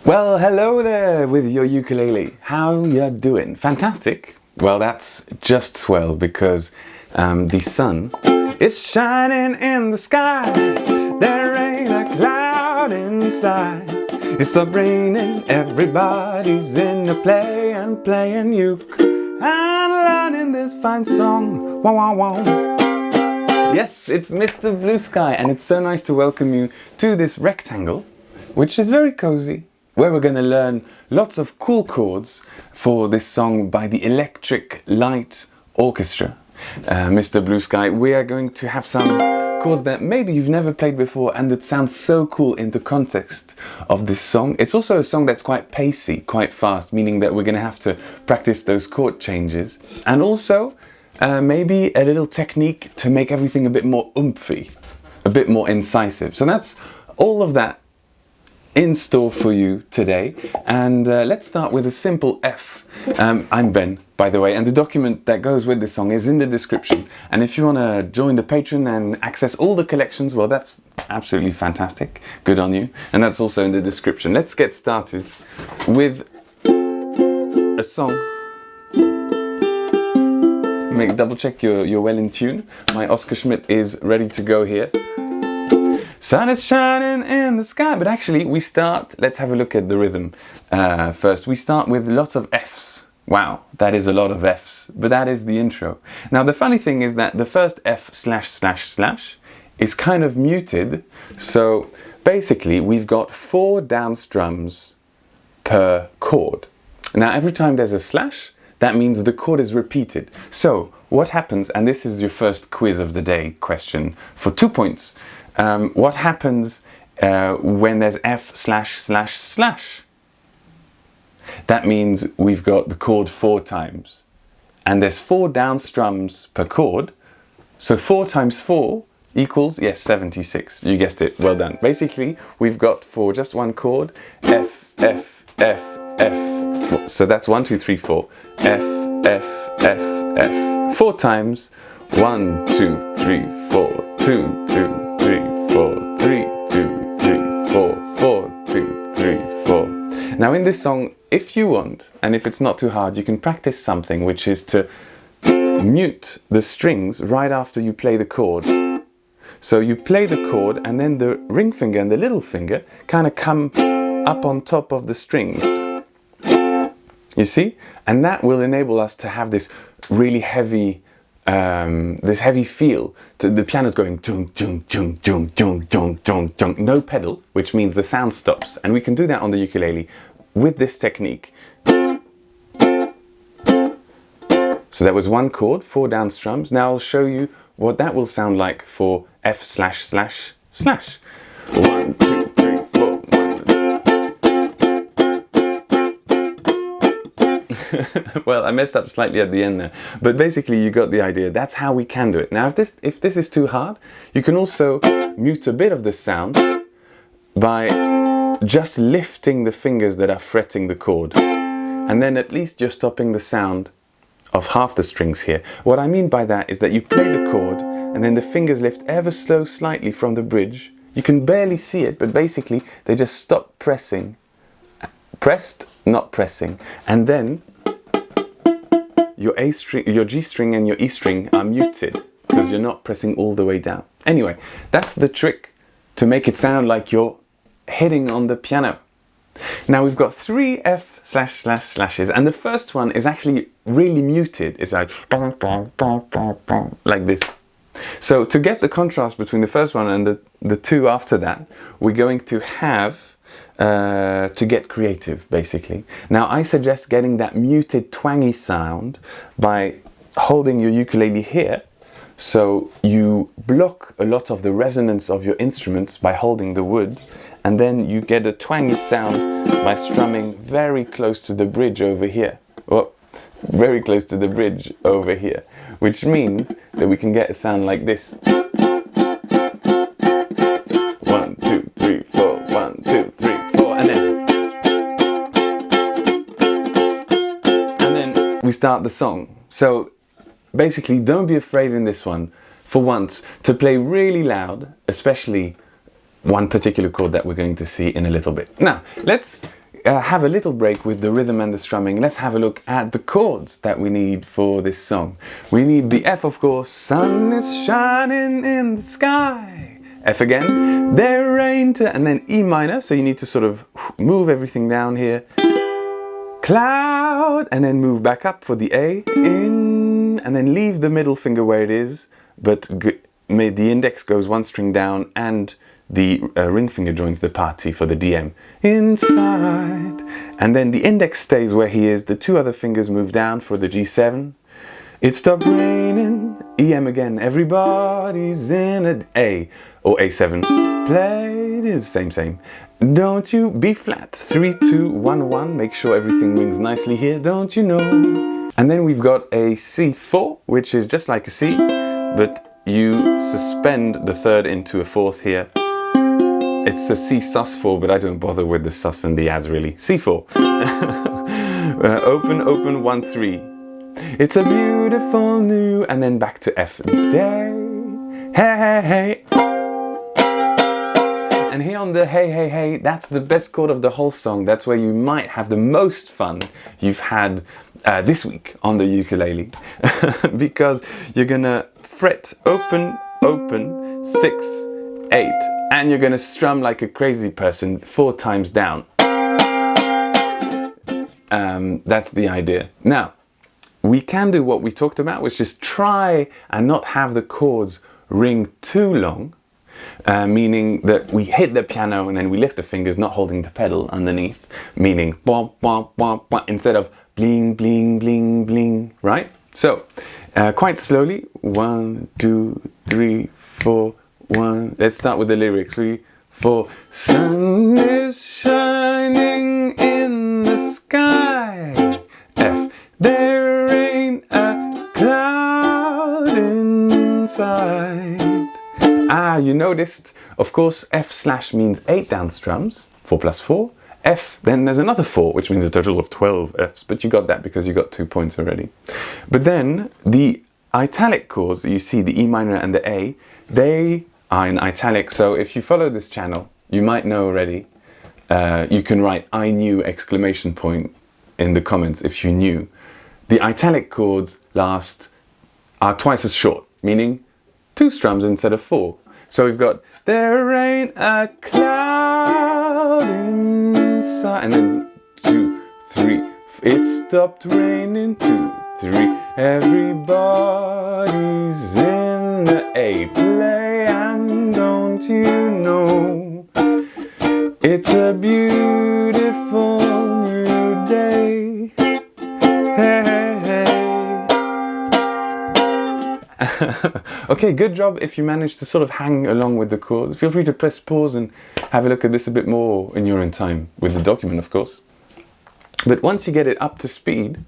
Well, hello there with your ukulele. How you doing? Fantastic? Well, that's just swell because the sun is shining in the sky. There ain't a cloud inside. It's stopped raining, everybody's in the play and playing uke and learning this fine song. Wow, wow, wow. Yes, it's Mr. Blue Sky, and it's so nice to welcome you to this rectangle, which is very cozy, where we're going to learn lots of cool chords for this song by the Electric Light Orchestra. Mr. Blue Sky, we are going to have some chords that maybe you've never played before and that sound so cool in the context of this song. It's also a song that's quite pacey, quite fast, meaning that we're going to have to practice those chord changes. And also, maybe a little technique to make everything a bit more oomphy, a bit more incisive. So that's all of that in store for you today, and let's start with a simple F. I'm Ben, by the way, and the document that goes with this song is in the description, and if you want to join the Patreon and access all the collections, well, that's absolutely fantastic, good on you, and that's also in the description. Let's get started with a song. Double check you're well in tune. My Oscar Schmidt is ready to go here. Sun is shining in the sky. But actually, let's have a look at the rhythm first. We start with lots of Fs. Wow, that is a lot of Fs, but that is the intro. Now, the funny thing is that the first F / is kind of muted. So basically, we've got 4 down strums per chord. Now, every time there's a slash, that means the chord is repeated. So what happens, and this is your first quiz of the day question for 2 points. What happens when there's F //? That means we've got the chord 4 times. And there's 4 down strums per chord. So 4 times 4 equals, yes, 76. You guessed it, well done. Basically, we've got for just one chord, F, F, F, F. So that's 1, 2, 3, 4. F, F, F, F. 4 times. 1, 2, 3, 4. 2, 2, 3, 4. 3, 2, 3, 4. 4, 2, 3, 4. Now in this song, if you want, and if it's not too hard, you can practice something, which is to mute the strings right after you play the chord. So you play the chord and then the ring finger and the little finger kind of come up on top of the strings. You see? And that will enable us to have this really heavy feel. The piano's going chung chung chung chung chung chung chung chung. No pedal, which means the sound stops. And we can do that on the ukulele with this technique. So that was one chord, 4 down strums. Now I'll show you what that will sound like for F //. 1, 2, 3, 4. 1. Well, I messed up slightly at the end there, but basically you got the idea. That's how we can do it. Now, if this is too hard, you can also mute a bit of the sound by just lifting the fingers that are fretting the chord, and then at least you're stopping the sound of half the strings here. What I mean by that is that you play the chord and then the fingers lift ever so slightly from the bridge. You can barely see it, but basically they just stop pressing. Pressed, not pressing. And then your A string, your G string and your E string are muted because you're not pressing all the way down. Anyway, that's the trick to make it sound like you're hitting on the piano. Now we've got 3 F //, and the first one is actually really muted. It's like this. So to get the contrast between the first one and the 2 after that, we're going to have to get creative, basically. Now I suggest getting that muted twangy sound by holding your ukulele here. So you block a lot of the resonance of your instruments by holding the wood, and then you get a twangy sound by strumming very close to the bridge over here. Well, very close to the bridge over here, which means that we can get a sound like this. 1, 2, 3, 4, 1, 2, 3, 4, and then we start the song. So basically, don't be afraid in this one, for once, to play really loud, especially one particular chord that we're going to see in a little bit. Now, let's have a little break with the rhythm and the strumming, let's have a look at the chords that we need for this song. We need the F, of course, sun is shining in the sky. F again, there ain't, and then E minor, so you need to sort of move everything down here. Cloud, and then move back up for the A, in, and then leave the middle finger where it is, but the index goes one string down and the ring finger joins the party for the DM. Inside. And then the index stays where he is. The two other fingers move down for the G7. It stopped raining. EM again. Everybody's in a A or A7. Play it is same. Don't you B flat. 3, 2, 1, 1. Make sure everything rings nicely here. Don't you know? And then we've got a C4, which is just like a C, but you suspend the third into a fourth here. It's a C sus4, but I don't bother with the sus and the as really. C4. Open, 1, 3. It's a beautiful new, and then back to F. Day. Hey. And here on the hey, that's the best chord of the whole song. That's where you might have the most fun you've had this week on the ukulele. Because you're gonna fret open, 6, 8, and you're gonna strum like a crazy person 4 times down. That's the idea. Now, we can do what we talked about, which is try and not have the chords ring too long, meaning that we hit the piano and then we lift the fingers, not holding the pedal underneath, meaning bom, bom, bom, bom, instead of bling, bling, bling, bling, right? So, quite slowly, 1, 2, 3, 4, 1. Let's start with the lyrics. 3, 4. Sun is shining in the sky. F. There ain't a cloud inside. You noticed, of course, F slash means 8 down strums, 4 plus 4. F, then there's another 4, which means a total of 12 Fs, but you got that because you got 2 points already. But then the italic chords that you see, the E minor and the A, they are in italic. So if you follow this channel, you might know already. You can write "I knew!" exclamation point in the comments if you knew. The italic chords are twice as short, meaning 2 strums instead of 4. So we've got there ain't a cloud inside, and then 2, 3. It stopped raining. 2, 3. Everybody's in the A. Play and don't you know? It's a beautiful new day. Hey. Okay, good job if you managed to sort of hang along with the chords. Feel free to press pause and have a look at this a bit more in your own time, with the document of course. But once you get it up to speed,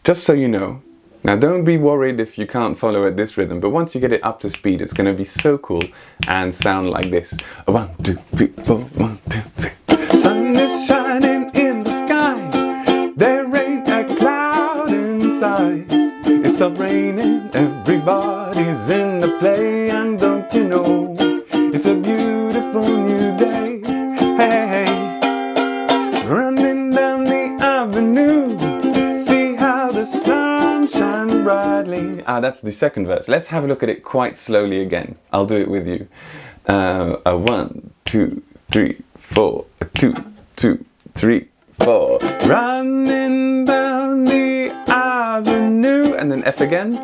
just so you know, now don't be worried if you can't follow at this rhythm, but once you get it up to speed, it's going to be so cool and sound like this. 1, 2, 3, 4, 1, 2, 3. Sun is shining in the sky. There ain't a cloud inside. It stopped raining, everybody's in the play, and don't you know, it's a beautiful new day. Hey, running down the avenue, see how the sun shines brightly. That's the second verse. Let's have a look at it quite slowly again. I'll do it with you. 1, 2, 3, 4. 2, 2, 3, 4. Running down the avenue, and then F again.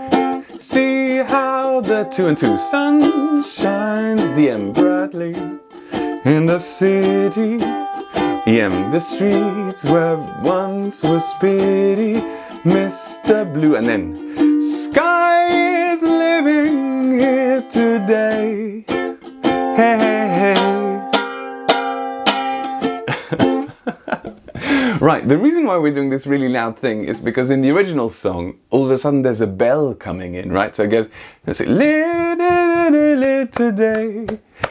See how the 2 and 2 sun shines the M brightly in the city. EM, the streets where once was pity. Mr. Blue, and then sky is living here today. Hey. Right, the reason why we're doing this really loud thing is because in the original song, all of a sudden there's a bell coming in, right? So it goes, let's say, today.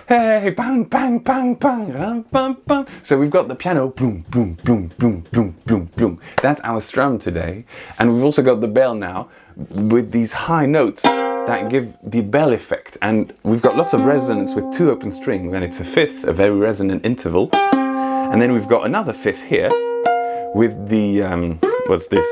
Hey, bang, bang, bang, bang, ram, bam, bam. So we've got the piano, boom, boom, boom, boom, boom, boom, boom. That's our strum today. And we've also got the bell now with these high notes that give the bell effect. And we've got lots of resonance with 2 open strings, and it's a fifth, a very resonant interval. And then we've got another fifth here with the, what's this?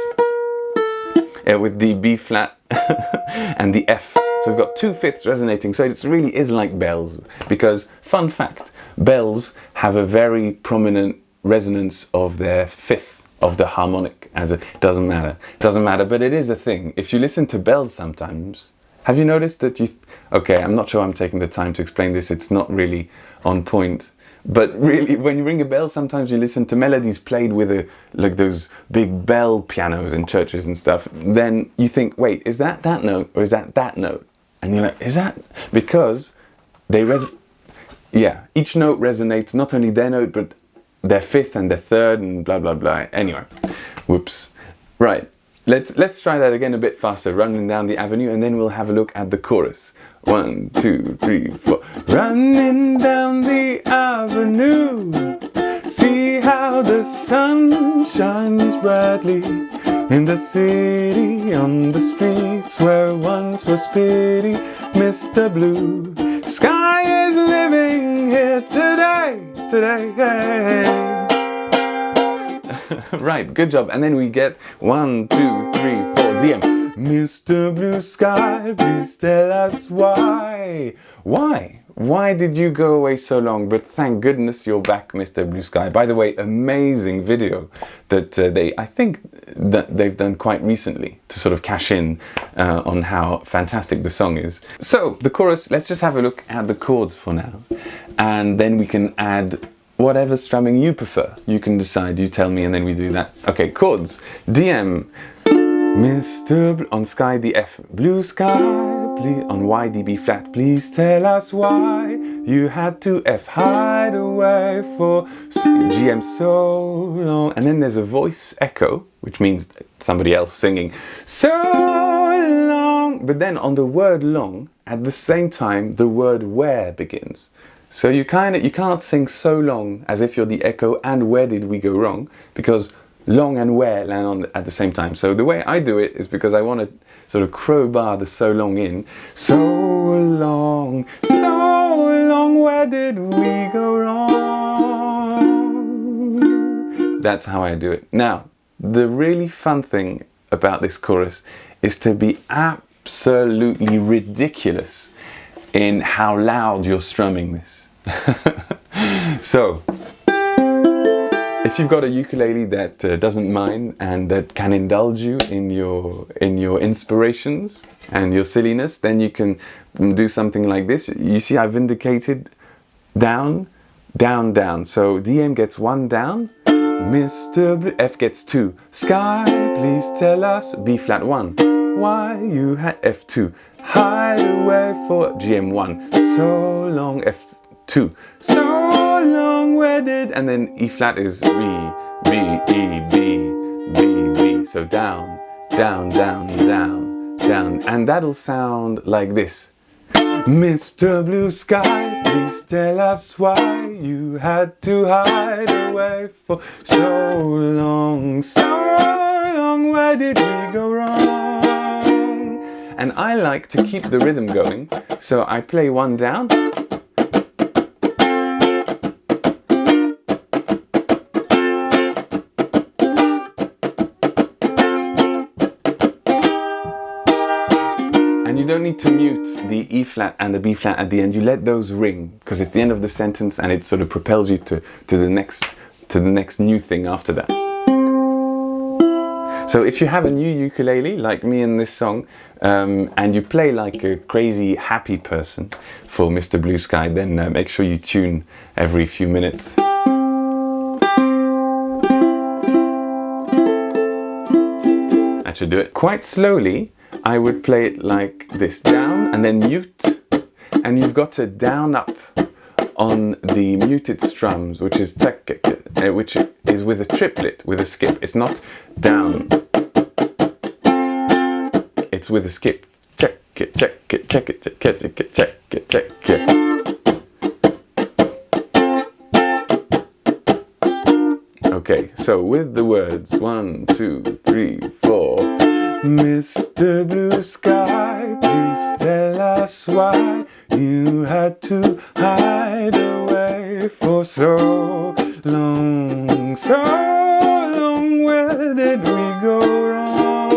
With the B flat and the F. So we've got two fifths resonating, so it really is like bells, because, fun fact, bells have a very prominent resonance of their fifth of the harmonic, as it doesn't matter, but it is a thing. If you listen to bells sometimes, have you noticed that okay, I'm not sure I'm taking the time to explain this, it's not really on point, but really, when you ring a bell, sometimes you listen to melodies played with like those big bell pianos in churches and stuff, then you think, wait, is that note, or is that note? And you're like, is that? Because they each note resonates, not only their note, but their fifth and their third and blah, blah, blah. Anyway, whoops. Right, let's try that again a bit faster, running down the avenue, and then we'll have a look at the chorus. 1, 2, 3, 4. Running down the avenue, see how the sun shines brightly in the city, on the streets where once was pity. Mr. Blue Sky is living here today. Right, good job. And then we get 1, 2, 3, 4, DM. Mr. Blue Sky, please tell us why. Why did you go away so long? But thank goodness you're back, Mr. Blue Sky. By the way, amazing video that I think that they've done quite recently to sort of cash in on how fantastic the song is. So the chorus, let's just have a look at the chords for now, and then we can add whatever strumming you prefer. You can decide, you tell me, and then we do that. Okay, chords. DM. Mr. On Sky the F, Blue Sky, please, on Y the B flat, please tell us why you had to F hide away for GM so long. And then there's a voice echo, which means somebody else singing so long. But then on the word long, at the same time, the word where begins. So you can't sing so long as if you're the echo and where did we go wrong, because long and where land on at the same time. So the way I do it is because I want to sort of crowbar the so long in. So long, where did we go wrong? That's how I do it. Now, the really fun thing about this chorus is to be absolutely ridiculous in how loud you're strumming this. So, if you've got a ukulele that doesn't mind and that can indulge you in your inspirations and your silliness, then you can do something like this. You see, I've indicated down, down, down. So DM gets 1 down, Mr. Blue, F gets 2. Sky, please tell us, B flat 1. Why you had F2. Hide away for GM 1. So long, F2. So long, where did, and then E flat is B, B, E, B, B, B. So down, down, down, down, down. And that'll sound like this. Mr. Blue Sky, please tell us why you had to hide away for so long, where did we go wrong? And I like to keep the rhythm going, so I play 1 down, and you don't need to mute the E flat and the B flat at the end. You let those ring because it's the end of the sentence and it sort of propels you to the next new thing after that. So if you have a new ukulele like me in this song, and you play like a crazy happy person for Mr. Blue Sky, then make sure you tune every few minutes. That should do it. Quite slowly, I would play it like this, down and then mute, and you've got to down up on the muted strums, which is with a triplet, with a skip. It's not down, it's with a skip. Check it, check it, check it, check it, check it, check it, check it. Okay, so with the words 1, 2, 3, 4. Mr. Blue Sky, please tell us why you had to hide away for so long, so long, where did we go wrong?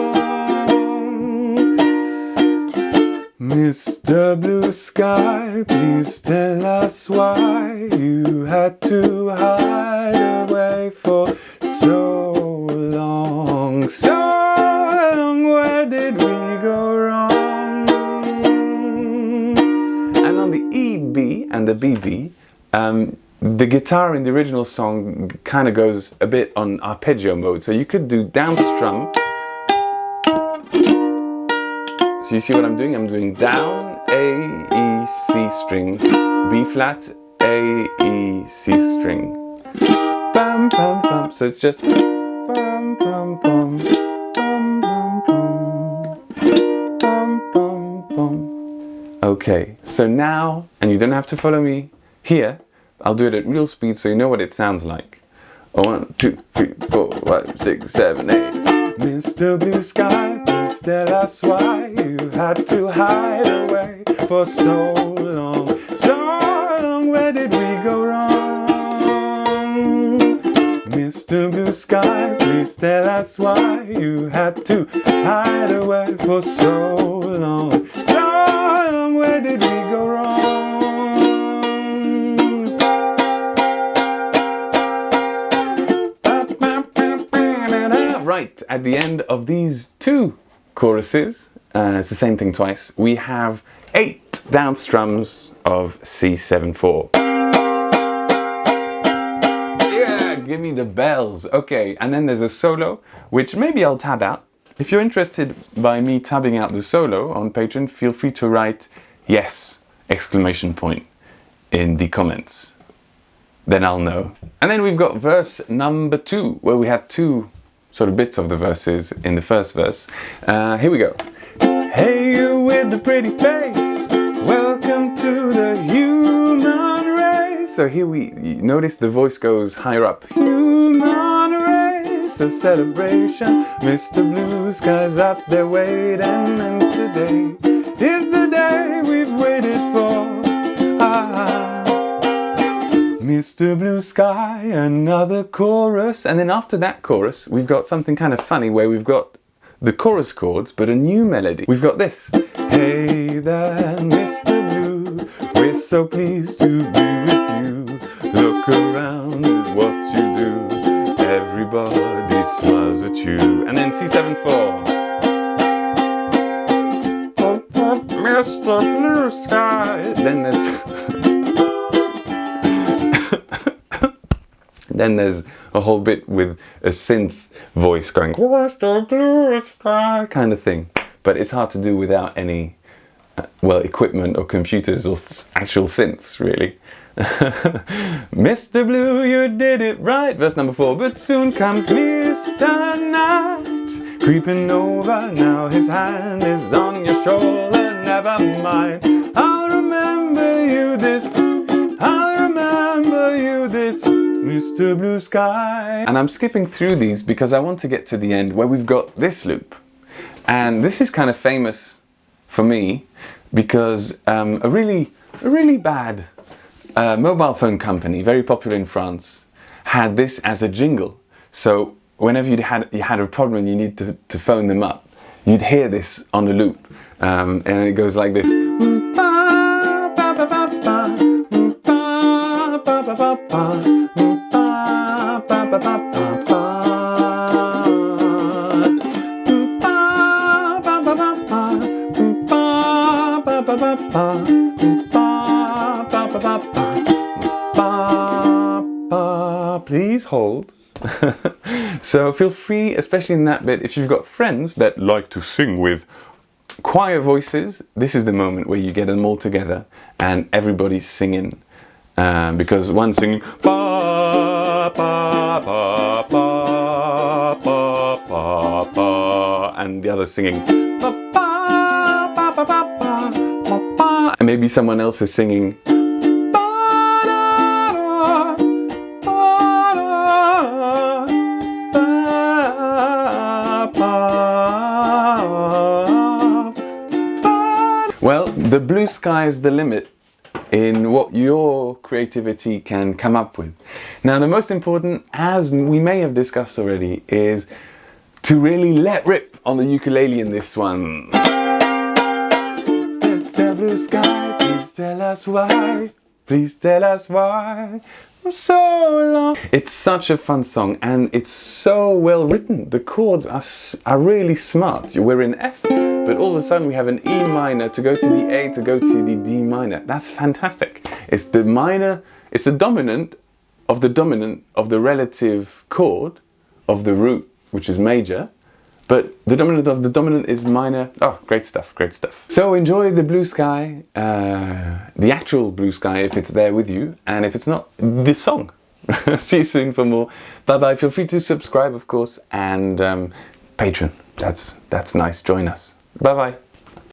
Mr. Blue Sky, please tell us why you had to hide away for so long, so long, where did we go wrong? And on the E, B and the BB, the guitar in the original song kind of goes a bit on arpeggio mode, so you could do down strum. So you see what I'm doing? I'm doing down, A, E, C string, B flat, A, E, C string. Bum, bum, bum. So it's just bum, bum, bum, bum, bum, bum, bum, bum, bum. Okay, so now, and you don't have to follow me here, I'll do it at real speed so you know what it sounds like. 1, 2, 3, 4, 5, 6, 7, 8. Mr. Blue Sky, please tell us why you had to hide away for so long, so long, where did we go wrong? Mr. Blue Sky, please tell us why you had to hide away for so long, so long, where did we go wrong? Right, at the end of these two choruses, it's the same thing twice, we have 8 down strums of C7/4. Yeah, give me the bells. Okay, and then there's a solo, which maybe I'll tab out. If you're interested by me tabbing out the solo on Patreon, feel free to write yes, exclamation point, in the comments. Then I'll know. And then we've got verse number 2, where we had 2 sort of bits of the verses in the first verse. Here we go. Hey, you with the pretty face, welcome to the human race. So here you notice the voice goes higher up. Human race, a celebration. Mr. Blue Sky's up there waiting, and today is the day we've waited for. Mr. Blue Sky, another chorus. And then after that chorus, we've got something kind of funny where we've got the chorus chords, but a new melody. We've got this. Hey there, Mr. Blue, we're so pleased to be with you. Look around at what you do, everybody smiles at you. And then C7/4. Mr. Blue Sky. Then there's a whole bit with a synth voice going Mr. Blue Sky kind of thing, but it's hard to do without any equipment or computers or actual synths, really. Mr. Blue, you did it right, verse number 4. But soon comes Mr. Night, creeping over, now his hand is on your shoulder. Never mind, I'll remember you this, Mr. Blue Sky. And I'm skipping through these because I want to get to the end where we've got this loop. And this is kind of famous for me because a really bad mobile phone company, very popular in France, had this as a jingle. So whenever you had a problem and you need to phone them up, you'd hear this on a loop. And it goes like this. Please hold. So feel free, especially in that bit, if you've got friends that like to sing with choir voices, this is the moment where you get them all together and everybody's singing. Because one's singing ba ba ba ba ba ba ba, and the other's singing ba ba ba ba ba ba ba, and maybe someone else is singing. Well, the blue sky is the limit in what your creativity can come up with. Now, the most important, as we may have discussed already, is to really let rip on the ukulele in this one. It's the blue sky, please tell us why. Please tell us why. For so long. It's such a fun song, and it's so well written. The chords are really smart. We're in F, but all of a sudden we have an E minor to go to the A to go to the D minor. That's fantastic. It's the minor, it's the dominant of the relative chord of the root, which is major, but the dominant of the dominant is minor. Oh, great stuff, great stuff. So enjoy the blue sky, the actual blue sky if it's there with you, and if it's not, this song. See you soon for more. Bye bye. Feel free to subscribe, of course, and Patreon. That's nice. Join us. Bye bye.